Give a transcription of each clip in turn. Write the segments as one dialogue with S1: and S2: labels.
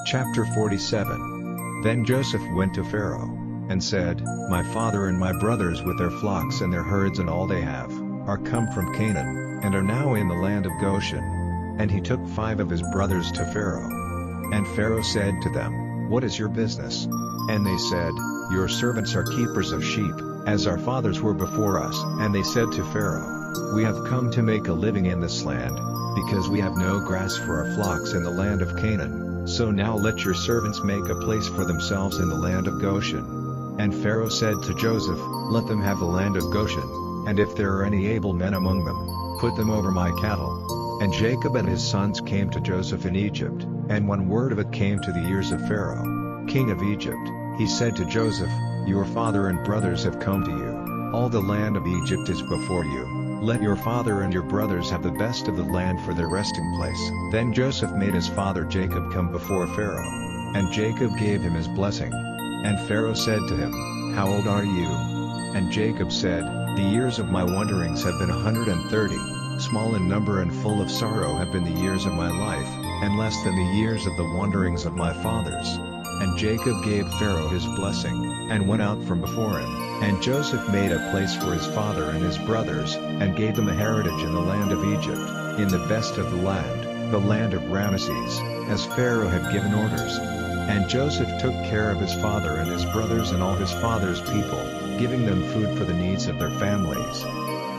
S1: Chapter 47. Then Joseph went to Pharaoh, and said, My father and my brothers with their flocks and their herds and all they have, are come from Canaan, and are now in the land of Goshen. And he took 5 of his brothers to Pharaoh. And Pharaoh said to them, What is your business? And they said, Your servants are keepers of sheep, as our fathers were before us. And they said to Pharaoh, We have come to make a living in this land, because we have no grass for our flocks in the land of Canaan. So now let your servants make a place for themselves in the land of Goshen. And Pharaoh said to Joseph, Let them have the land of Goshen, and if there are any able men among them, put them over my cattle. And Jacob and his sons came to Joseph in Egypt, and when word of it came to the ears of Pharaoh, king of Egypt, he said to Joseph, Your father and brothers have come to you. All the land of Egypt is before you. Let your father and your brothers have the best of the land for their resting place. Then Joseph made his father Jacob come before Pharaoh. And Jacob gave him his blessing. And Pharaoh said to him, How old are you? And Jacob said, The years of my wanderings have been 130, small in number and full of sorrow have been the years of my life, and less than the years of the wanderings of my fathers. And Jacob gave Pharaoh his blessing, and went out from before him. And Joseph made a place for his father and his brothers, and gave them a heritage in the land of Egypt, in the best of the land of Ramesses, as Pharaoh had given orders. And Joseph took care of his father and his brothers and all his father's people, giving them food for the needs of their families.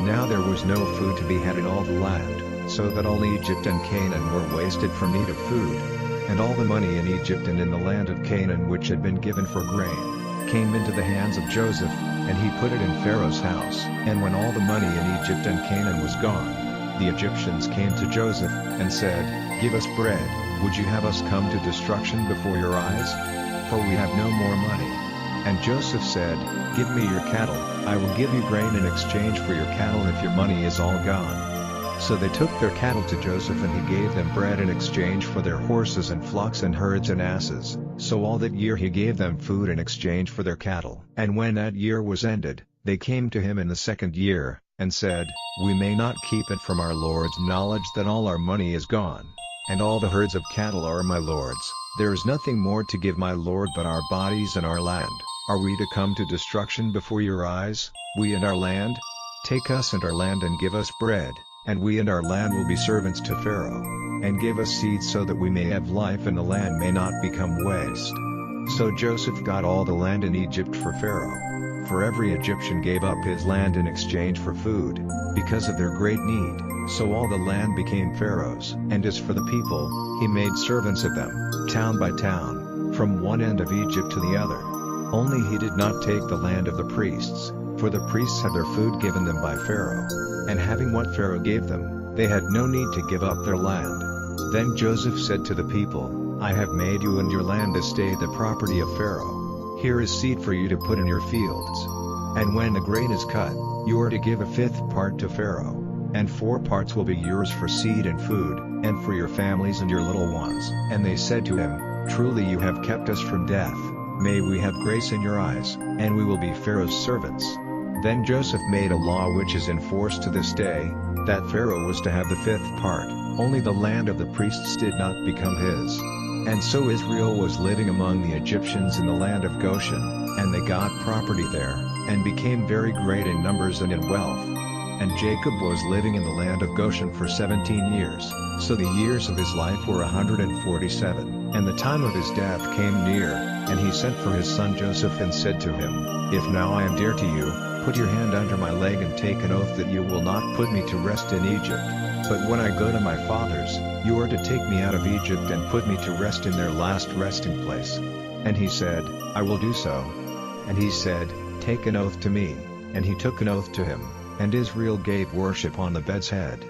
S1: Now there was no food to be had in all the land, so that all Egypt and Canaan were wasted for need of food. And all the money in Egypt and in the land of Canaan which had been given for grain, came into the hands of Joseph, and he put it in Pharaoh's house. And when all the money in Egypt and Canaan was gone, the Egyptians came to Joseph, and said, Give us bread, would you have us come to destruction before your eyes? For we have no more money. And Joseph said, Give me your cattle, I will give you grain in exchange for your cattle if your money is all gone. So they took their cattle to Joseph, and he gave them bread in exchange for their horses and flocks and herds and asses. So all that year he gave them food in exchange for their cattle. And when that year was ended, they came to him in the 2nd year, and said, We may not keep it from our lord's knowledge that all our money is gone, and all the herds of cattle are my lord's. There is nothing more to give my lord but our bodies and our land. Are we to come to destruction before your eyes, we and our land? Take us and our land and give us bread, and we and our land will be servants to Pharaoh. And give us seed so that we may have life and the land may not become waste. So Joseph got all the land in Egypt for Pharaoh. For every Egyptian gave up his land in exchange for food, because of their great need. So all the land became Pharaoh's. And as for the people, he made servants of them, town by town, from one end of Egypt to the other. Only he did not take the land of the priests, for the priests had their food given them by Pharaoh. And having what Pharaoh gave them, they had no need to give up their land. Then Joseph said to the people, I have made you and your land this day the property of Pharaoh. Here is seed for you to put in your fields. And when the grain is cut, you are to give a 5th part to Pharaoh, and 4 parts will be yours for seed and food, and for your families and your little ones. And they said to him, Truly you have kept us from death. May we have grace in your eyes, and we will be Pharaoh's servants. Then Joseph made a law which is in force to this day, that Pharaoh was to have the 5th part, only the land of the priests did not become his. And so Israel was living among the Egyptians in the land of Goshen, and they got property there, and became very great in numbers and in wealth. And Jacob was living in the land of Goshen for 17 years, so the years of his life were 147. And the time of his death came near, and he sent for his son Joseph and said to him, If now I am dear to you, put your hand under my leg and take an oath that you will not put me to rest in Egypt. But when I go to my fathers, you are to take me out of Egypt and put me to rest in their last resting place. And he said, I will do so. And he said, Take an oath to me. And he took an oath to him, and Israel gave worship on the bed's head.